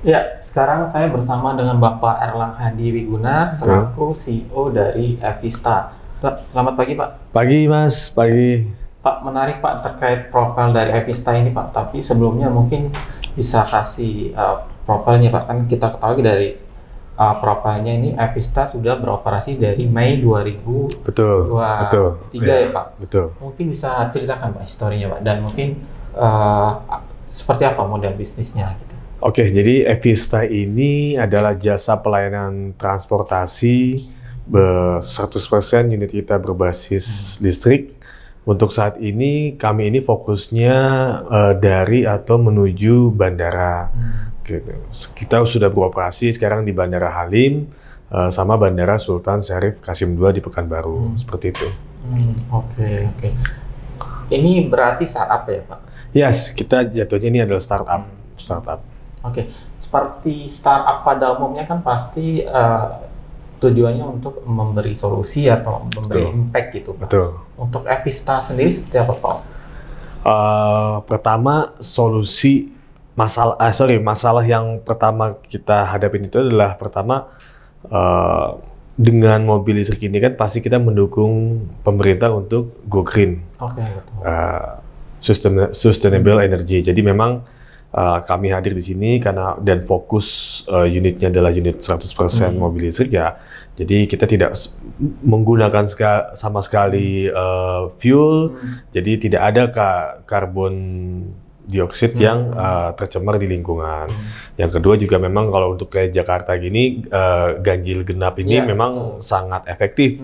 Ya, sekarang saya bersama dengan Bapak Erlang Hadi Wiguna selaku CEO dari Evista. Selamat pagi, Pak. Pagi Mas, pagi. Pak, menarik Pak terkait profil dari Evista ini, Pak. Tapi sebelumnya mungkin bisa kasih profilnya, Pak. Kan kita ketahui dari profilnya ini Evista sudah beroperasi dari Mei Betul, 2023 ya, Pak. betul. Mungkin bisa ceritakan Pak historinya, Pak. Dan mungkin seperti apa model bisnisnya gitu. Oke, jadi Evista ini adalah jasa pelayanan transportasi 100% unit kita berbasis listrik. Untuk saat ini kami ini fokusnya dari atau menuju bandara. Gitu. Kita sudah beroperasi sekarang di Bandara Halim sama Bandara Sultan Syarif Qasim II di Pekanbaru, seperti itu. Oke. Ini berarti startup ya, Pak? Yes, kita jatuhnya ini adalah startup. Oke, seperti startup pada umumnya kan pasti tujuannya untuk memberi solusi atau memberi impact gitu, Pak. Betul. Untuk Evista sendiri seperti apa, Pak? Pertama, masalah yang pertama kita hadapin itu adalah dengan mobil listrik ini kan pasti kita mendukung pemerintah untuk go green. Oke, betul. Sustainable energy. Jadi memang kami hadir di sini karena dan fokus unitnya adalah unit 100% mobil listrik ya. Jadi kita tidak menggunakan sama sekali fuel. Jadi tidak ada karbon dioksida yang tercemar di lingkungan. Yang kedua juga memang kalau untuk kayak Jakarta gini ganjil genap ini memang sangat efektif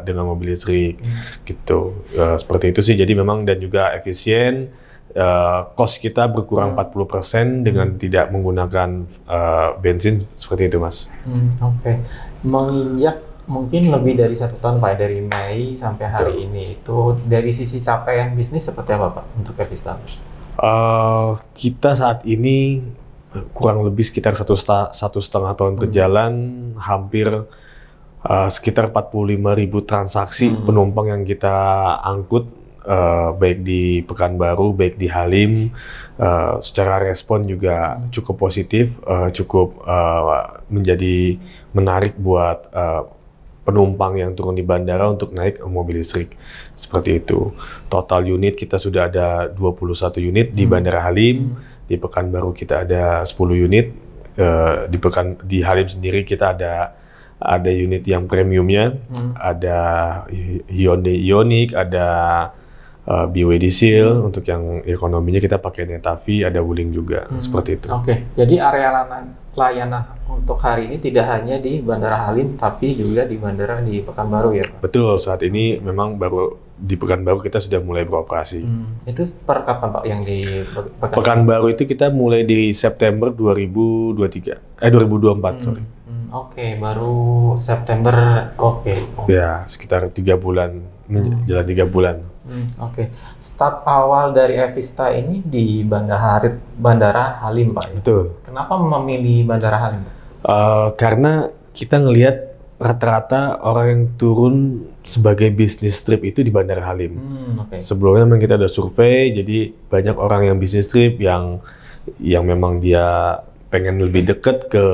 dengan mobil listrik gitu. Seperti itu sih. Jadi memang dan juga efisien. Cost kita berkurang 40% dengan tidak menggunakan bensin seperti itu, Mas. Oke. Menginjak mungkin lebih dari 1 tahun, Pak, dari Mei sampai hari ini. Itu dari sisi capaian bisnis seperti apa, Pak, untuk Evista? Kita saat ini kurang lebih sekitar satu setengah tahun berjalan, hampir sekitar 45.000 transaksi penumpang yang kita angkut. Baik di Pekanbaru, baik di Halim, secara respon juga cukup positif, cukup menjadi menarik buat penumpang yang turun di bandara untuk naik mobil listrik. Seperti itu. Total unit kita sudah ada 21 unit di Bandara Halim, di Pekanbaru kita ada 10 unit, di Halim sendiri kita ada unit yang premiumnya, ada Hyundai Ioniq, ada BYD Seal, untuk yang ekonominya kita pakai Netavi, ada Wuling juga, seperti itu. Oke, jadi area layanan untuk hari ini tidak hanya di Bandara Halim, tapi juga di bandara di Pekanbaru ya, Pak? Betul, saat ini memang baru di Pekanbaru kita sudah mulai beroperasi. Itu per kapan, Pak, yang di Pekanbaru itu kita mulai di September 2024, sorry. Oke, baru September, oke. Ya, sekitar 3 bulan, jalan 3 bulan. Oke. Start awal dari Evista ini di Bandara Halim, Pak, ya? Betul. Kenapa memilih Bandara Halim, Pak? Karena kita ngelihat rata-rata orang yang turun sebagai bisnis trip itu di Bandara Halim. Sebelumnya memang kita ada survei, jadi banyak orang yang bisnis trip yang memang dia pengen lebih dekat ke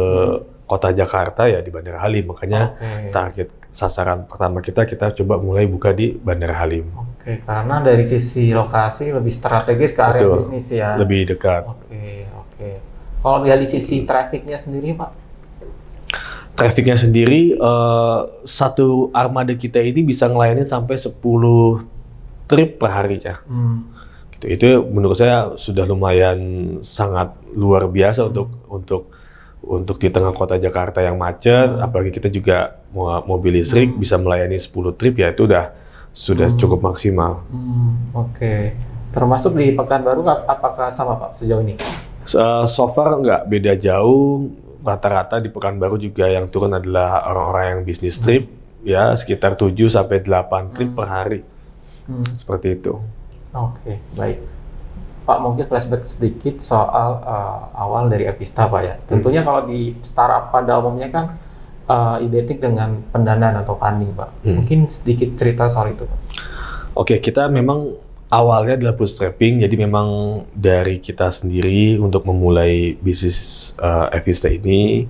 kota Jakarta ya di Bandara Halim. Makanya target sasaran pertama kita coba mulai buka di Bandara Halim. Oke, karena dari sisi lokasi lebih strategis ke area bisnis ya. Lebih dekat. Oke. Kalau dari sisi trafficnya sendiri, Pak? Trafficnya sendiri, satu armada kita ini bisa ngelayanin sampai 10 trip per hari ya. Itu menurut saya sudah lumayan sangat luar biasa untuk di tengah kota Jakarta yang macet, apalagi kita juga mobil listrik bisa melayani 10 trip ya, itu sudah cukup maksimal. Oke. Termasuk di Pekanbaru apakah sama, Pak, sejauh ini? So far nggak beda jauh. Rata-rata di Pekanbaru juga yang turun adalah orang-orang yang bisnis trip, ya sekitar 7-8 trip per hari. Seperti itu. Oke, baik. Pak, mungkin flashback sedikit soal awal dari Evista, Pak, ya. Tentunya kalau di startup pada umumnya kan identik dengan pendanaan atau funding, Pak. Mungkin sedikit cerita soal itu, Pak. Oke, kita memang Awalnya adalah bootstrapping, jadi memang dari kita sendiri untuk memulai bisnis Evista ini.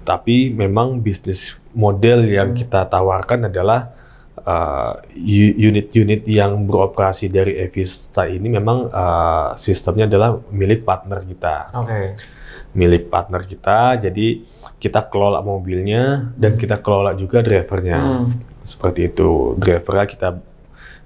Tapi memang bisnis model yang kita tawarkan adalah unit-unit yang beroperasi dari Evista ini memang sistemnya adalah milik partner kita. Milik partner kita, jadi kita kelola mobilnya dan kita kelola juga drivernya. Seperti itu, drivernya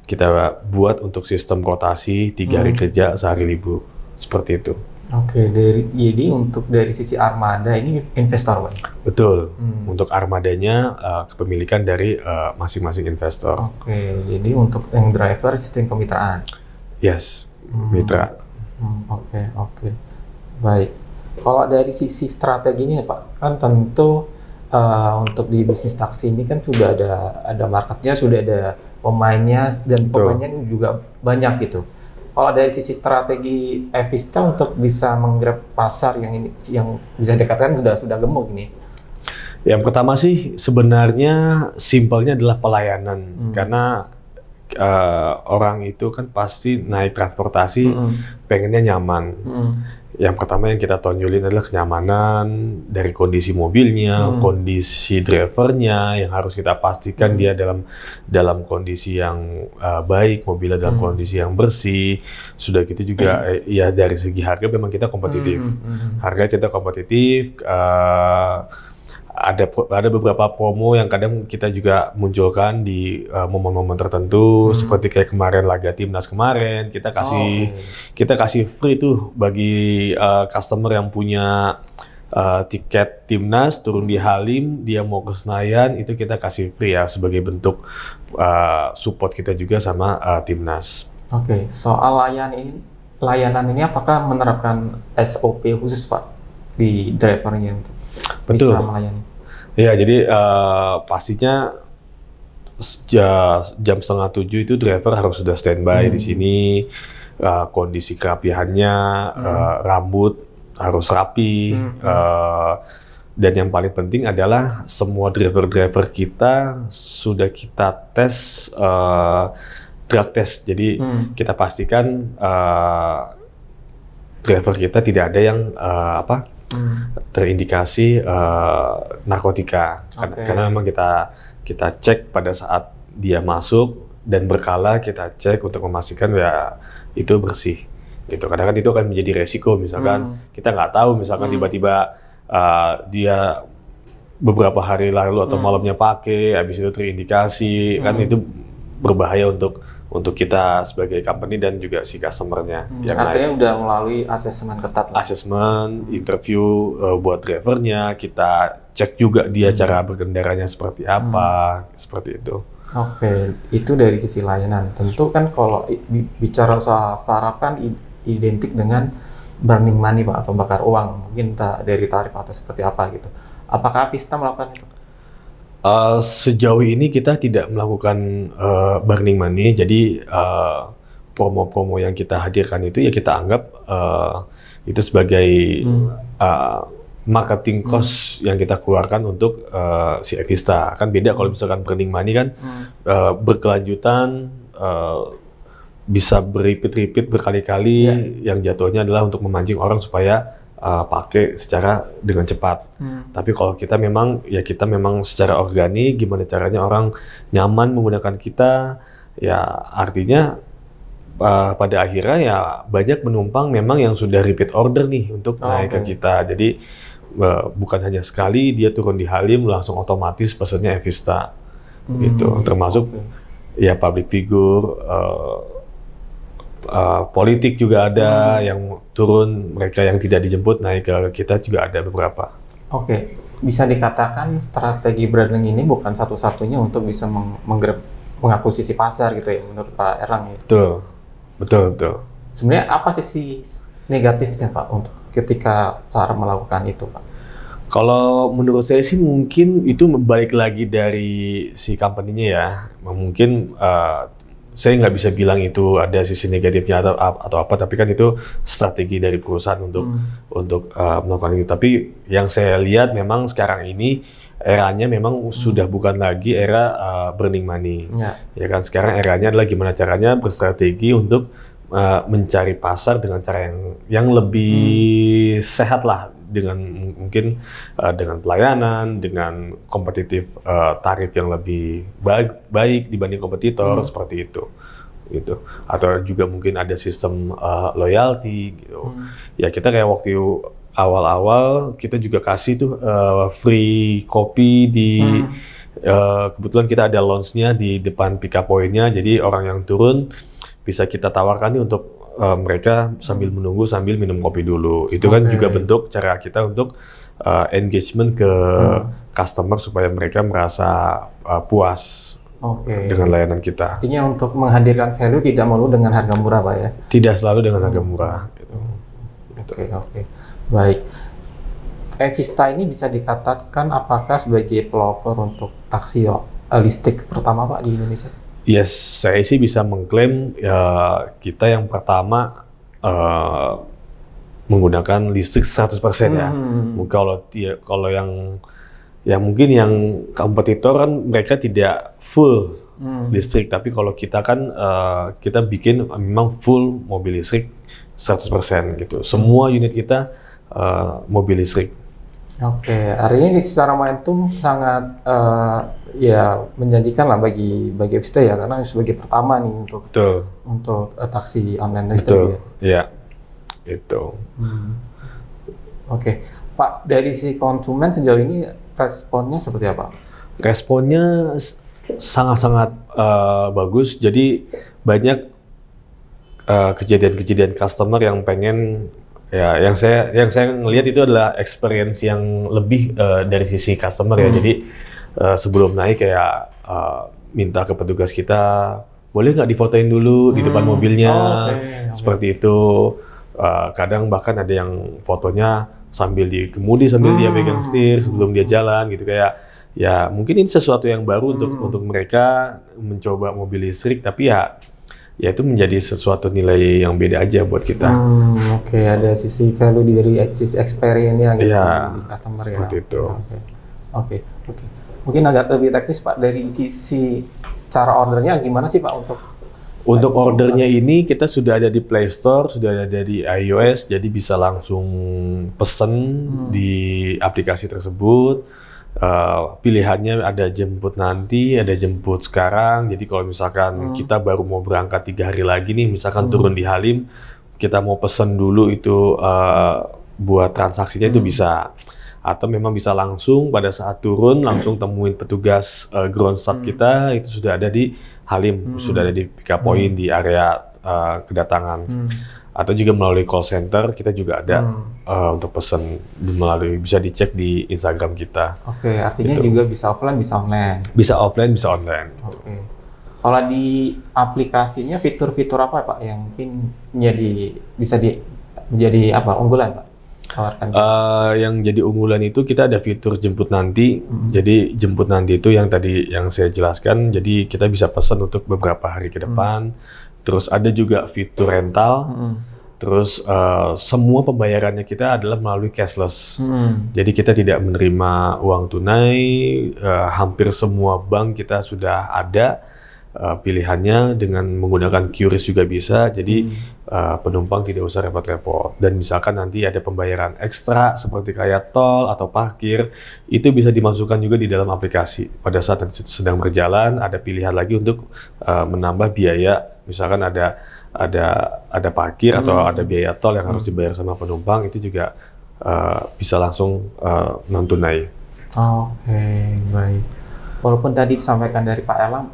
kita buat untuk sistem rotasi 3 hari kerja, sehari libur, seperti itu. Jadi untuk dari sisi armada ini investor, Pak? Betul, untuk armadanya kepemilikan dari masing-masing investor. Jadi untuk yang driver sistem kemitraan? Yes, mitra. Oke. Baik. Kalau dari sisi strateginya, Pak, kan tentu untuk di bisnis taksi ini kan sudah ada marketnya, sudah ada pemainnya, dan pemainnya juga banyak gitu. Kalau dari sisi strategi Evista untuk bisa menggrab pasar yang bisa dikatakan sudah gemuk ini. Yang pertama sih sebenarnya simpelnya adalah pelayanan, karena orang itu kan pasti naik transportasi pengennya nyaman. Yang pertama yang kita tonjolin adalah kenyamanan dari kondisi mobilnya, kondisi drivernya yang harus kita pastikan dia dalam kondisi yang baik, mobilnya dalam kondisi yang bersih. Sudah gitu juga ya dari segi harga memang kita kompetitif. Harga kita kompetitif. Ada beberapa promo yang kadang kita juga munculkan di momen-momen tertentu, seperti kayak kemarin laga Timnas kemarin, kita kasih free tuh bagi customer yang punya tiket Timnas turun di Halim, dia mau ke Senayan, itu kita kasih free ya sebagai bentuk support kita juga sama Timnas. Soal layanan ini apakah menerapkan SOP khusus, Pak, di drivernya untuk Betul. bisa melayani? Ya, jadi pastinya jam 6:30 itu driver harus sudah standby di sini. Kondisi kerapihannya, rambut harus rapi. Dan yang paling penting adalah semua driver-driver kita sudah kita tes drug test. Jadi kita pastikan driver kita tidak ada yang terindikasi narkotika, karena memang kita cek pada saat dia masuk dan berkala kita cek untuk memastikan ya itu bersih gitu. Kadang kan itu akan menjadi resiko, misalkan kita nggak tahu, misalkan tiba-tiba dia beberapa hari lalu atau malamnya pakai, habis itu terindikasi, kan itu berbahaya untuk kita sebagai company dan juga si customer-nya. Artinya udah melalui asesmen ketat. Asesmen, interview buat drivernya, kita cek juga dia cara berkendaranya seperti apa, seperti itu. Itu dari sisi layanan. Tentu kan kalau bicara soal startup kan identik dengan burning money, Pak, atau bakar uang, mungkin dari tarif atau seperti apa gitu. Apakah Evista melakukan itu? Sejauh ini kita tidak melakukan burning money, jadi promo-promo yang kita hadirkan itu ya kita anggap itu sebagai marketing cost yang kita keluarkan untuk si Evista. Kan beda kalau misalkan burning money kan berkelanjutan, bisa berrepeat berkali-kali, yang jatuhnya adalah untuk memancing orang supaya pakai secara dengan cepat. Tapi kalau kita memang secara organik, gimana caranya orang nyaman menggunakan kita, ya artinya pada akhirnya ya banyak penumpang memang yang sudah repeat order nih untuk naik ke kita. Jadi bukan hanya sekali dia turun di Halim langsung otomatis pesannya Evista gitu. Termasuk ya public figure, politik juga ada yang turun, mereka yang tidak dijemput naik ke kita juga ada beberapa. Bisa dikatakan strategi branding ini bukan satu-satunya untuk bisa mengakuisisi pasar gitu ya, menurut Pak Erlang ya? Betul. Sebenarnya apa sisi negatifnya, Pak, untuk ketika startup melakukan itu, Pak? Kalau menurut saya sih mungkin itu balik lagi dari si company-nya ya. Mungkin saya nggak bisa bilang itu ada sisi negatifnya atau apa, tapi kan itu strategi dari perusahaan untuk melakukan itu. Tapi yang saya lihat memang sekarang ini eranya memang sudah bukan lagi era burning money. Ya kan, sekarang eranya adalah gimana caranya berstrategi untuk mencari pasar dengan cara yang lebih sehat lah, dengan mungkin dengan pelayanan, dengan kompetitif tarif yang lebih baik dibanding kompetitor, seperti itu. Gitu. Atau juga mungkin ada sistem loyalty gitu. Ya kita kayak waktu awal-awal kita juga kasih tuh free kopi di kebetulan kita ada launch-nya di depan pick up point-nya, jadi orang yang turun bisa kita tawarkan nih untuk mereka sambil menunggu sambil minum kopi dulu. Itu kan juga bentuk cara kita untuk engagement ke customer supaya mereka merasa puas dengan layanan kita. Artinya untuk menghadirkan value tidak melulu dengan harga murah, Pak ya? Tidak selalu dengan harga murah. Gitu. Oke. Baik. Evista ini bisa dikatakan apakah sebagai pelopor untuk taksi listrik pertama, Pak, di Indonesia? Yes, saya sih bisa mengklaim kita yang pertama menggunakan listrik 100% ya. Kalau yang mungkin yang kompetitor kan mereka tidak full listrik, tapi kalau kita kan kita bikin memang full mobil listrik 100% gitu. Semua unit kita mobil listrik. Oke, artinya secara momentum sangat ya menjanjikan lah bagi Evista ya, karena sebagai pertama nih untuk taksi online listrik. Ya, itu. Oke, Pak, dari si konsumen sejauh ini responnya seperti apa? Responnya sangat-sangat bagus. Jadi banyak kejadian-kejadian customer yang pengen ya, yang saya ngelihat itu adalah experience yang lebih dari sisi customer ya. Jadi sebelum naik kayak minta ke petugas kita, boleh nggak difotoin dulu di depan mobilnya, seperti itu. Kadang bahkan ada yang fotonya sambil di kemudi sambil dia pegang setir sebelum dia jalan gitu, kayak ya mungkin ini sesuatu yang baru untuk mereka mencoba mobil listrik, tapi ya itu menjadi sesuatu nilai yang beda aja buat kita. Oke, ada sisi value dari sisi experience-nya gitu di customer ya. Seperti itu. Oke. Mungkin agak lebih teknis, Pak, dari sisi cara ordernya gimana sih, Pak, Untuk ordernya ini kita sudah ada di Play Store, sudah ada di iOS, jadi bisa langsung pesen di aplikasi tersebut. Pilihannya ada jemput nanti, ada jemput sekarang. Jadi kalau misalkan kita baru mau berangkat 3 hari lagi nih, misalkan turun di Halim, kita mau pesen dulu itu buat transaksinya itu bisa. Atau memang bisa langsung pada saat turun langsung temuin petugas ground staff kita, itu sudah ada di Halim, sudah ada di pick up point di area kedatangan. Atau juga melalui call center kita juga ada untuk pesan bisa dicek di Instagram kita. Oke, artinya juga bisa offline bisa online. Bisa offline bisa online. Oke. Kalau di aplikasinya fitur-fitur apa, Pak, yang mungkin bisa menjadi apa unggulan, Pak? Yang jadi unggulan itu kita ada fitur jemput nanti. Jadi jemput nanti itu yang tadi yang saya jelaskan. Jadi kita bisa pesan untuk beberapa hari ke depan. Terus ada juga fitur rental. Terus semua pembayarannya kita adalah melalui cashless. Jadi kita tidak menerima uang tunai. Hampir semua bank kita sudah ada pilihannya, dengan menggunakan QRIS juga bisa. Jadi penumpang tidak usah repot-repot. Dan misalkan nanti ada pembayaran ekstra seperti kayak tol atau parkir, itu bisa dimasukkan juga di dalam aplikasi. Pada saat nanti sedang berjalan, ada pilihan lagi untuk menambah biaya. Misalkan ada parkir atau ada biaya tol yang harus dibayar sama penumpang, itu juga bisa langsung non tunai. Oke, baik. Walaupun tadi disampaikan dari Pak Erlang,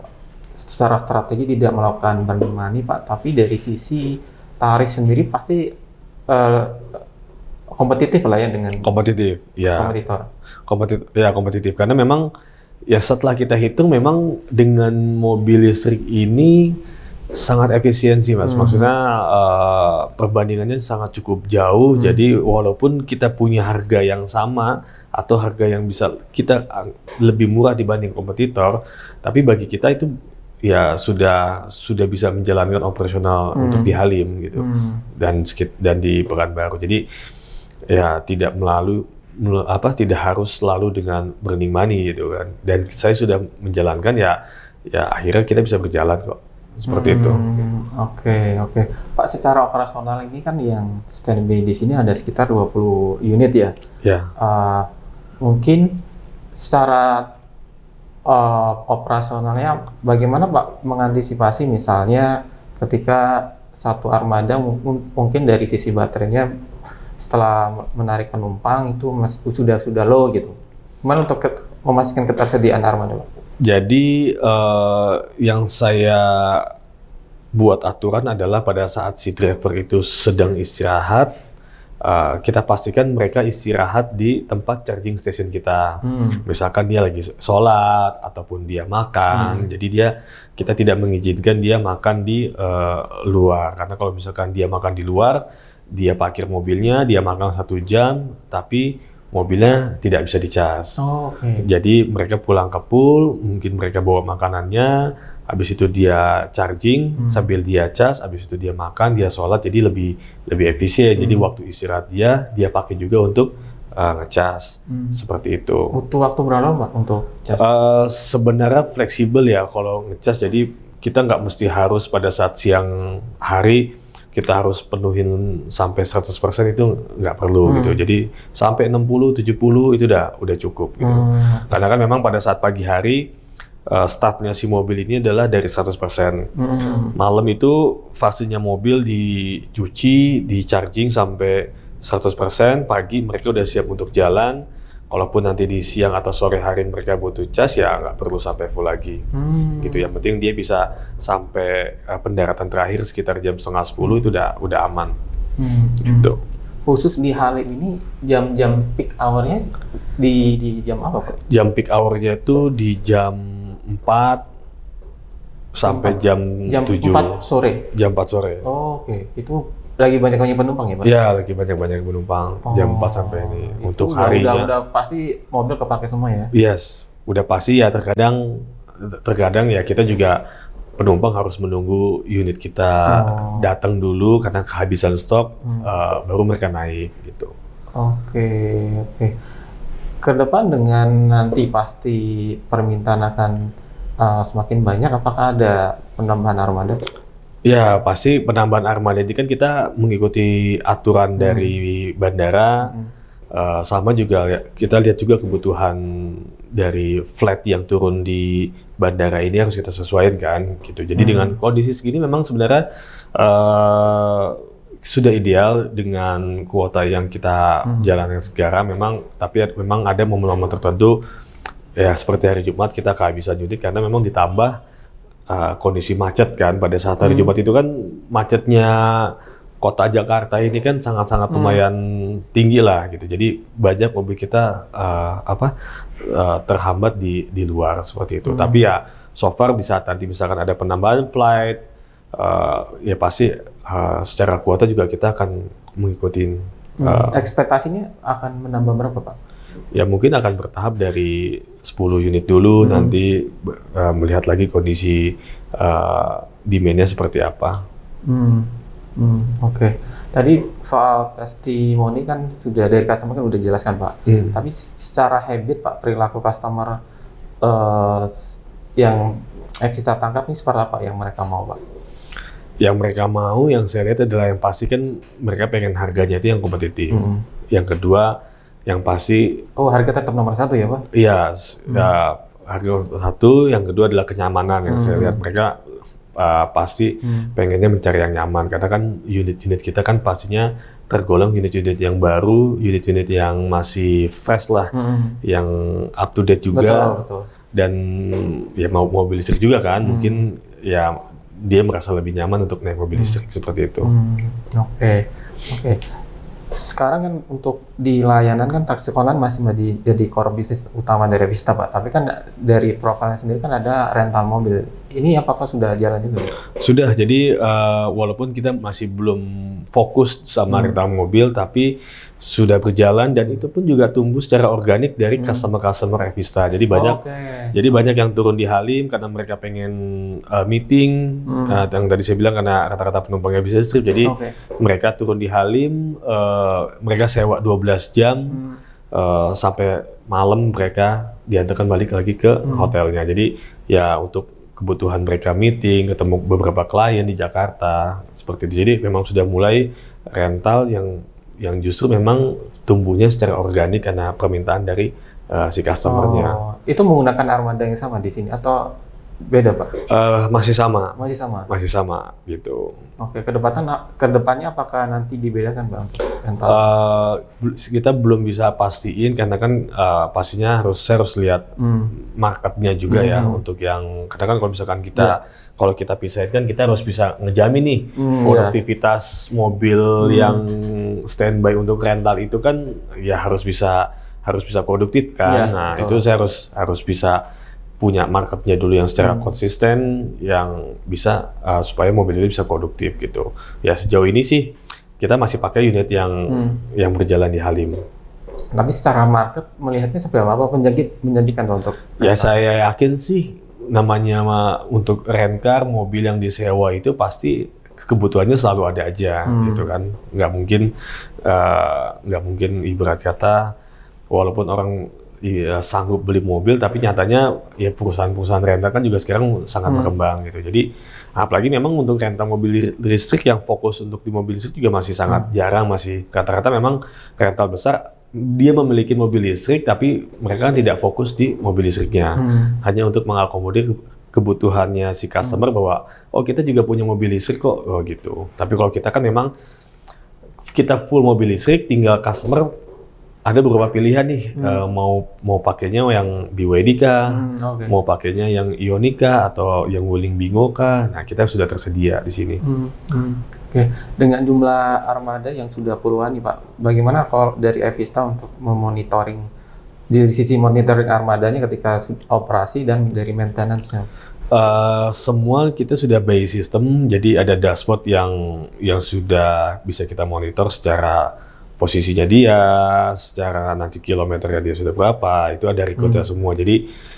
secara strategi tidak melakukan burning money, Pak, tapi dari sisi tarif sendiri pasti kompetitif lah ya dengan kompetitor. Kompetitif karena memang ya setelah kita hitung memang dengan mobil listrik ini sangat efisiensi, Mas. Maksudnya perbandingannya sangat cukup jauh. Jadi walaupun kita punya harga yang sama atau harga yang bisa kita lebih murah dibanding kompetitor, tapi bagi kita itu ya sudah bisa menjalankan operasional untuk di Halim gitu dan di Pekanbaru. Jadi ya tidak tidak harus selalu dengan burning money gitu kan. Dan saya sudah menjalankan ya akhirnya kita bisa berjalan kok. Seperti itu. Oke. Pak, secara operasional ini kan yang standby di sini ada sekitar 20 unit ya? Ya. Mungkin secara operasionalnya bagaimana Pak mengantisipasi misalnya ketika satu armada mungkin dari sisi baterainya setelah menarik penumpang itu sudah low gitu. Gimana untuk memastikan ketersediaan armada Pak? Jadi yang saya buat aturan adalah pada saat si driver itu sedang istirahat, kita pastikan mereka istirahat di tempat charging station kita. Misalkan dia lagi sholat ataupun dia makan, jadi kita tidak mengizinkan dia makan di luar. Karena kalau misalkan dia makan di luar, dia parkir mobilnya, dia makan 1 jam, tapi mobilnya tidak bisa dicas. Jadi mereka pulang ke pool, mungkin mereka bawa makanannya, habis itu dia charging sambil dia cas, habis itu dia makan, dia sholat, jadi lebih efisien. Jadi waktu istirahat dia pakai juga untuk ngecas, seperti itu. Butuh waktu berapa Pak untuk cas? Sebenarnya fleksibel ya kalau ngecas, jadi kita nggak mesti harus pada saat siang hari kita harus penuhin sampai 100% itu nggak perlu gitu. Jadi sampai 60-70 itu udah cukup gitu. Karena kan memang pada saat pagi hari startnya si mobil ini adalah dari 100%. Malam itu fasenya mobil dicuci, di charging sampai 100%, pagi mereka udah siap untuk jalan. Kalaupun nanti di siang atau sore hari mereka butuh cas, ya nggak perlu sampai full lagi. Gitu. Yang penting dia bisa sampai pendaratan terakhir sekitar jam 9:30 itu udah aman. Gitu. Khusus di Halim ini jam-jam peak hour-nya di jam apa Pak? Jam peak hour-nya itu di jam 4 sampai jam 7. 4 sore? Jam 4 sore. Oke. Itu lagi banyak-banyak penumpang ya Pak? Iya, lagi banyak-banyak penumpang. Jam 4 sampai ini. Untuk harinya. Udah pasti mobil kepake semua ya? Yes, udah pasti ya. Terkadang ya kita juga penumpang harus menunggu unit kita datang dulu karena kehabisan stok, baru mereka naik gitu. Oke. Ke depan dengan nanti pasti permintaan akan semakin banyak, apakah ada penambahan armada? Ya, pasti penambahan armada ini kan kita mengikuti aturan dari bandara, sama juga kita lihat juga kebutuhan dari flight yang turun di bandara ini harus kita sesuaikan kan, gitu. Jadi dengan kondisi segini memang sebenarnya sudah ideal dengan kuota yang kita jalankan sekarang tapi memang ada momen-momen tertentu ya seperti hari Jumat kita kehabisan unit karena memang ditambah kondisi macet kan. Pada saat hari Jumat itu kan macetnya kota Jakarta ini kan sangat-sangat lumayan tinggi lah gitu. Jadi banyak mobil kita terhambat di luar seperti itu. Tapi ya so far di saat nanti misalkan ada penambahan flight, ya pasti secara kuota juga kita akan mengikuti. Ekspektasinya akan menambah berapa Pak? Ya mungkin akan bertahap dari 10 unit dulu, nanti melihat lagi kondisi demand-nya seperti apa. Oke. Tadi soal testimoni kan sudah dari customer kan udah jelaskan Pak. Tapi secara habit Pak, perilaku customer yang Evista tangkap ini seperti apa yang mereka mau Pak? Yang mereka mau, yang saya lihat adalah yang pasti kan mereka pengen harganya itu yang kompetitif. Yang kedua, yang pasti harga tetap nomor 1 ya Pak? Iya, harga satu. Yang kedua adalah kenyamanan. Yang saya lihat mereka pasti pengennya mencari yang nyaman karena kan unit-unit kita kan pastinya tergolong unit-unit yang baru, unit-unit yang masih fresh lah, yang up to date juga. Betul. Dan ya mau mobil listrik juga kan, mungkin ya dia merasa lebih nyaman untuk naik mobil listrik seperti itu. Oke. Sekarang kan untuk di layanan kan taksi online masih jadi core bisnis utama dari Evista Pak. Tapi kan dari profilnya sendiri kan ada rental mobil. Ini apakah sudah jalan juga? Sudah. Jadi walaupun kita masih belum fokus sama rental mobil, tapi sudah berjalan dan itu pun juga tumbuh secara organik dari customer Evista. Jadi banyak yang turun di Halim karena mereka pengen meeting. Yang tadi saya bilang karena rata-rata penumpangnya bisa strip. Jadi mereka turun di Halim, mereka sewa 12 jam. sampai malam mereka diantarkan balik lagi ke hotelnya. Jadi ya untuk kebutuhan mereka meeting, ketemu beberapa klien di Jakarta seperti itu. Jadi memang sudah mulai rental yang justru memang tumbuhnya secara organik karena permintaan dari si customernya. Oh, itu menggunakan armada yang sama di sini atau beda, Pak? Masih sama. Masih sama. Masih sama gitu. Oke, kedepannya apakah nanti dibedakan, Bang, untuk rental? Kita belum bisa pastiin karena kan pastinya saya harus lihat marketnya juga ya untuk yang kadang kan kalau misalkan kita kalau kita pisahin kan kita harus bisa ngejamin nih produktivitas mobil yang standby untuk rental itu kan ya harus bisa produktif kan. Nah, itu saya harus bisa punya marketnya dulu yang secara konsisten, yang bisa supaya mobil itu bisa produktif gitu. Ya sejauh ini sih kita masih pakai unit yang berjalan di Halim. Tapi secara market melihatnya seperti apa? Menjanjikan untuk rental? Ya saya yakin sih namanya untuk rent car mobil yang disewa itu pasti kebutuhannya selalu ada aja gitu kan. Nggak mungkin ibarat kata walaupun orang sanggup beli mobil, tapi nyatanya ya perusahaan-perusahaan rental kan juga sekarang sangat berkembang gitu. Jadi apalagi memang untuk rental mobil listrik yang fokus untuk di mobil listrik juga masih sangat jarang, masih rata-rata memang rental besar dia memiliki mobil listrik, tapi mereka kan tidak fokus di mobil listriknya, hanya untuk mengakomodir kebutuhannya si customer bahwa oh kita juga punya mobil listrik kok, oh gitu. Tapi kalau kita kan memang kita full mobil listrik, tinggal customer ada beberapa pilihan nih, mau pakainya yang BYD kah, mau pakainya yang Ionika atau yang Wuling Bingo kah. Nah, kita sudah tersedia di sini. Oke, dengan jumlah armada yang sudah puluhan nih Pak, bagaimana kalau dari Avista untuk memonitoring dari sisi monitoring armadanya ketika operasi dan dari maintenance-nya? Semua kita sudah by system, jadi ada dashboard yang sudah bisa kita monitor secara posisinya dia, secara nanti kilometernya dia sudah berapa, itu ada recordnya semua. Jadi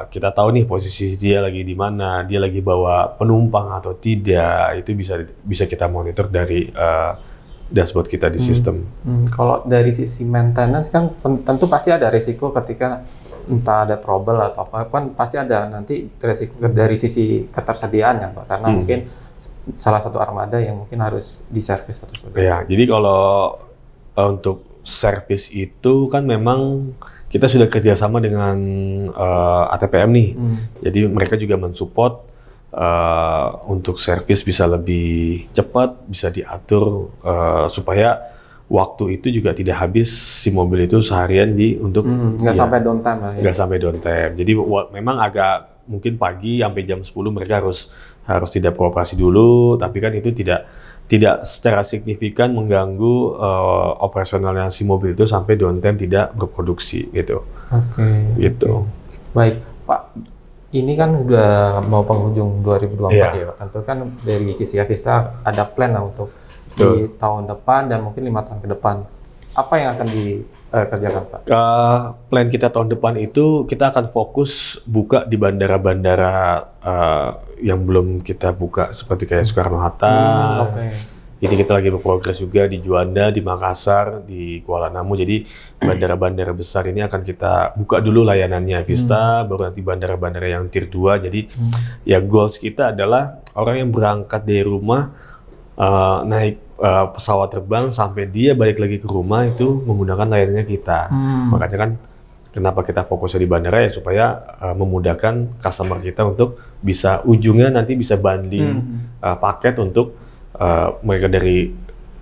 kita tahu nih posisi dia lagi di mana, dia lagi bawa penumpang atau tidak, itu bisa kita monitor dari dashboard kita di sistem. Kalau dari sisi maintenance kan tentu pasti ada risiko ketika entah ada trouble atau apa, kan pasti ada nanti risiko dari sisi ketersediaan ya Pak, karena mungkin salah satu armada yang mungkin harus diservis atau sebagainya. Ya, jadi kalau untuk servis itu kan memang kita sudah kerjasama dengan ATPM nih, jadi mereka juga mensupport untuk servis bisa lebih cepat, bisa diatur supaya waktu itu juga tidak habis si mobil itu seharian untuk nggak sampai downtime lah. Nggak sampai downtime. Jadi memang agak mungkin pagi sampai jam 10 mereka harus tidak beroperasi dulu, tapi kan itu tidak secara signifikan mengganggu operasionalnya si mobil itu sampai downtime tidak berproduksi gitu. Oke. Gitu. Baik, Pak. Ini kan udah mau penghujung 2024 ya, Pak. Tentu kan dari sisi Avista ada plan lah untuk di tahun depan dan mungkin 5 tahun ke depan. Apa yang akan dikerjakan, Pak? Plan kita tahun depan itu kita akan fokus buka di bandara-bandara yang belum kita buka seperti kayak Soekarno-Hatta. Jadi kita lagi berprogres juga di Juanda, di Makassar, di Kuala Namu. Jadi bandara-bandara besar ini akan kita buka dulu layanannya Avista, baru nanti bandara-bandara yang tier 2. Jadi ya goals kita adalah orang yang berangkat dari rumah naik pesawat terbang sampai dia balik lagi ke rumah itu menggunakan layanannya kita. Makanya kan kenapa kita fokusnya di bandara ya supaya memudahkan customer kita untuk bisa ujungnya nanti bisa bundling paket untuk mereka dari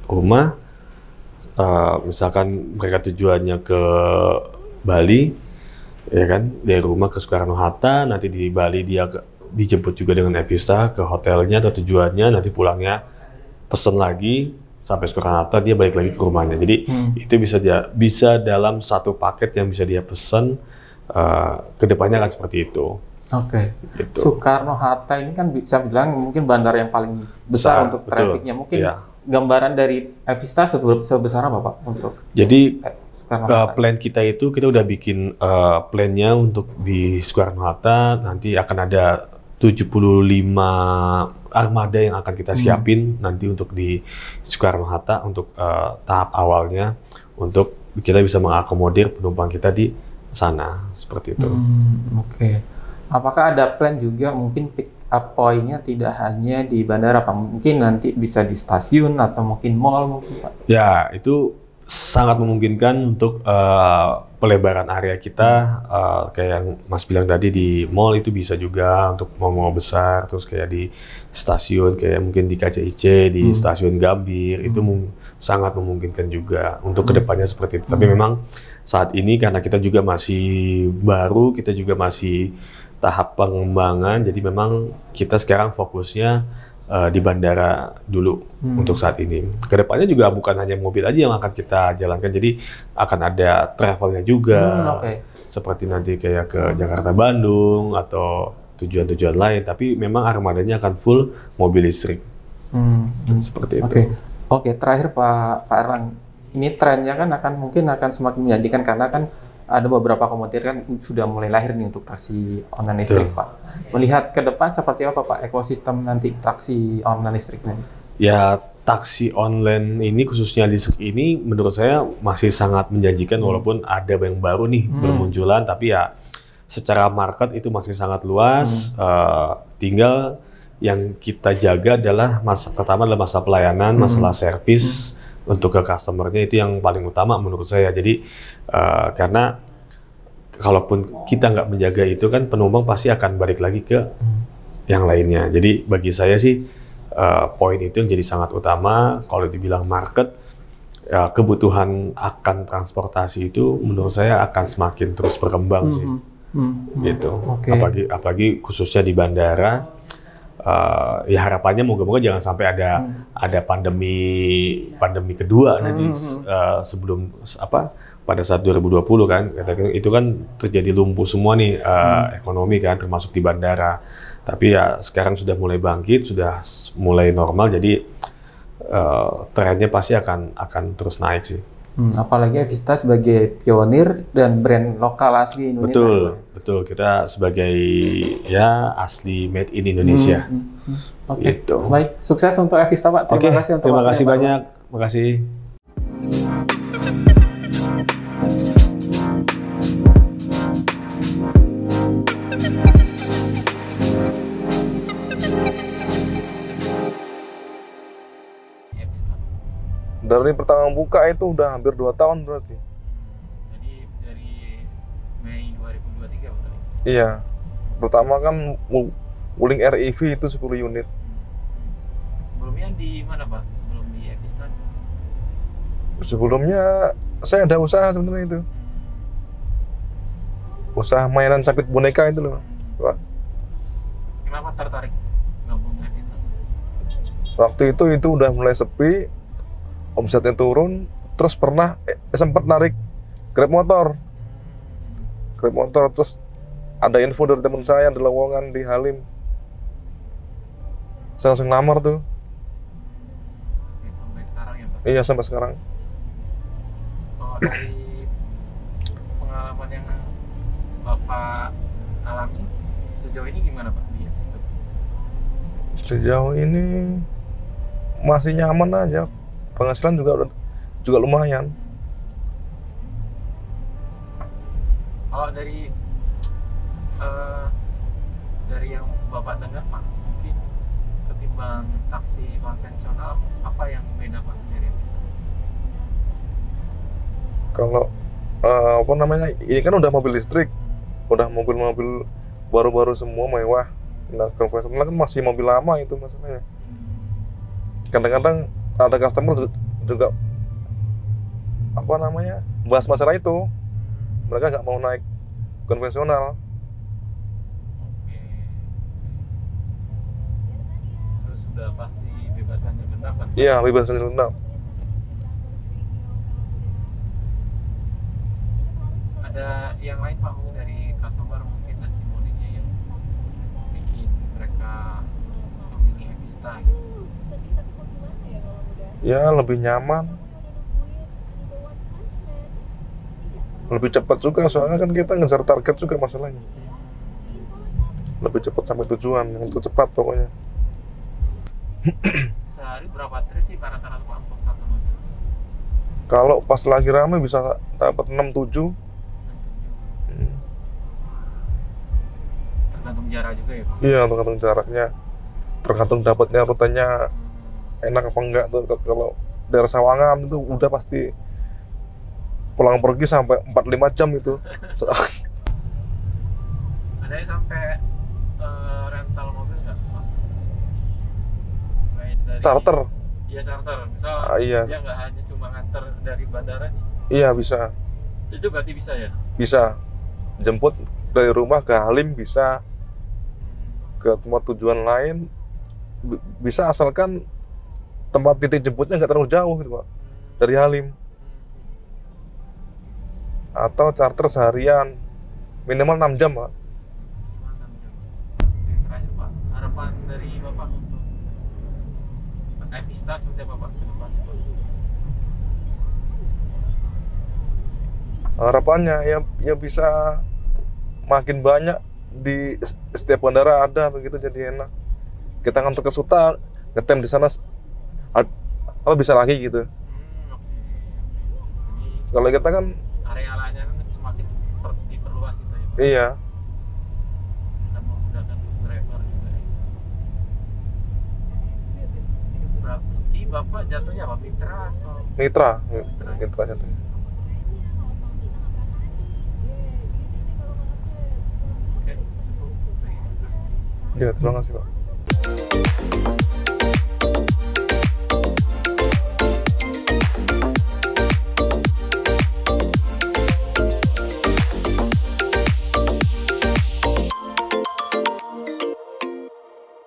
rumah, misalkan mereka tujuannya ke Bali, ya kan, dari rumah ke Soekarno-Hatta, nanti di Bali dia dijemput juga dengan Avista ke hotelnya atau tujuannya, nanti pulangnya pesen lagi sampai Soekarno-Hatta dia balik lagi ke rumahnya. Jadi itu bisa dalam satu paket yang bisa dia pesen, kedepannya akan seperti itu. Oke. Gitu. Soekarno-Hatta ini kan bisa bilang mungkin bandara yang paling besar untuk trafficnya. Mungkin gambaran dari Avista sebesar apa Pak untuk? Jadi plan kita itu kita udah bikin plannya untuk di Soekarno-Hatta nanti akan ada 75 armada yang akan kita siapin nanti untuk di Soekarno-Hatta untuk tahap awalnya untuk kita bisa mengakomodir penumpang kita di sana seperti itu. Oke. Apakah ada plan juga mungkin pick up point-nya tidak hanya di bandara, Pak? Mungkin nanti bisa di stasiun atau mungkin mall mungkin, Pak? Ya, itu sangat memungkinkan untuk pelebaran area kita, kayak yang Mas bilang tadi di mall itu bisa juga untuk mall-mall besar, terus kayak di stasiun kayak mungkin di KCIC, di stasiun Gambir, itu sangat memungkinkan juga untuk kedepannya seperti itu. Tapi memang saat ini karena kita juga masih baru, kita juga masih tahap pengembangan, jadi memang kita sekarang fokusnya di bandara dulu untuk saat ini. Kedepannya juga bukan hanya mobil aja yang akan kita jalankan, jadi akan ada travelnya juga, seperti nanti kayak ke Jakarta Bandung atau tujuan-tujuan lain. Tapi memang armadanya akan full mobil listrik, seperti itu. Oke, terakhir Pak Erlang, ini trennya kan mungkin akan semakin menjanjikan karena kan ada beberapa komuter kan sudah mulai lahir nih untuk taksi online listrik, Pak. Melihat ke depan seperti apa, Pak, ekosistem nanti taksi online listrik ini? Ya, taksi online ini khususnya listrik ini menurut saya masih sangat menjanjikan walaupun ada yang baru nih bermunculan, tapi ya secara market itu masih sangat luas. Tinggal yang kita jaga adalah pertama adalah masa pelayanan, masalah servis untuk ke customer-nya, itu yang paling utama menurut saya. Jadi karena kalaupun kita nggak menjaga itu kan penumpang pasti akan balik lagi ke yang lainnya. Jadi bagi saya sih poin itu yang jadi sangat utama. Kalau dibilang market, kebutuhan akan transportasi itu menurut saya akan semakin terus berkembang sih. Gitu. Apalagi khususnya di bandara. Ya harapannya moga-moga jangan sampai ada pandemi kedua nanti sebelum pada saat 2020 kan, itu kan terjadi lumpuh semua nih ekonomi kan, termasuk di bandara. Tapi ya sekarang sudah mulai bangkit, sudah mulai normal, jadi trennya pasti akan terus naik sih. Apalagi Avista sebagai pionir dan brand lokal asli Indonesia. Betul. Kita sebagai ya asli made in Indonesia. Gitu. Baik, sukses untuk Avista, Pak. Terima kasih untuk terima kasih banyak. Terima kasih. Dari pertama buka itu udah hampir 2 tahun berarti. Jadi dari Mei 2023 betul? Iya. Pertama kan Wuling REV itu 10 unit. Sebelumnya di mana, Pak? Sebelum di Avista? Sebelumnya saya ada usaha sebenarnya itu. Usaha mainan capit boneka itu loh, Pak. Kenapa tertarik gabung Avista? Waktu itu udah mulai sepi, omsetnya turun, terus pernah sempat narik Grab motor, terus ada info dari teman saya di lowongan di Halim, saya langsung lamar tuh. Sampai sekarang ya, Pak? Iya, sampai sekarang. Kalau dari pengalaman yang Bapak alami sejauh ini gimana, Pak? Sejauh ini masih nyaman aja. Penghasilan juga lumayan. Kalau dari yang Bapak dengar, Pak, mungkin ketimbang taksi konvensional, apa yang beda, Pak, dari itu? Kalau ini kan udah mobil listrik, udah mobil-mobil baru-baru semua mewah. Nah, konvensional kan masih mobil lama itu masalahnya. Kadang-kadang ada customer juga bahas masalah itu, mereka nggak mau naik konvensional. Terus sudah pasti bebas ganjil genap kan? Iya, bebas ganjil genap. Ada yang lain, Pak, mungkin dari customer, mungkin testimoninya yang bikin mereka memilih Avista gitu? Ya, lebih nyaman, lebih cepat juga, soalnya kan kita ngejar target juga masalahnya. Lebih cepat sampai tujuan, untuk cepat pokoknya. Sehari berapa trip sih rata-rata, Pak, untuk satu mobil? Kalau pas lagi rame bisa dapat 6-7. Tergantung jarak juga ya Pak? Iya, tergantung jaraknya, tergantung dapatnya rutenya enak apa enggak tuh. Kalau daerah Sawangan itu udah pasti pulang pergi sampai 4-5 jam itu. Ada yang sampai rental mobil nggak Pak? Selain dari Charter. Iya charter, misal Iya. dia nggak hanya cuma nganter dari bandara nih, Iya bisa, itu berarti bisa ya? bisa jemput dari rumah ke Halim, bisa ke tempat tujuan lain, bisa asalkan tempat titik jemputnya nggak terlalu jauh gitu Pak, dari Halim. Atau charter seharian minimal 6 jam Pak. Oke, terakhir Pak, harapan dari Bapak untuk Evista seperti apa Pak ke depan? Harapannya ya bisa makin banyak di setiap bandara ada begitu, jadi enak. Kita ngantor ke Suta, ngetem di sana apa bisa lagi gitu. Oke. Jadi Kalau kita kan area layanan semakin diperluas gitu ya Pak? iya, Dan memudahkan driver juga ya. Berarti Bapak jatuhnya apa? Mitra atau? mitra jatuhnya. Oke, cukup. Terima kasih. Ya, terima kasih Pak.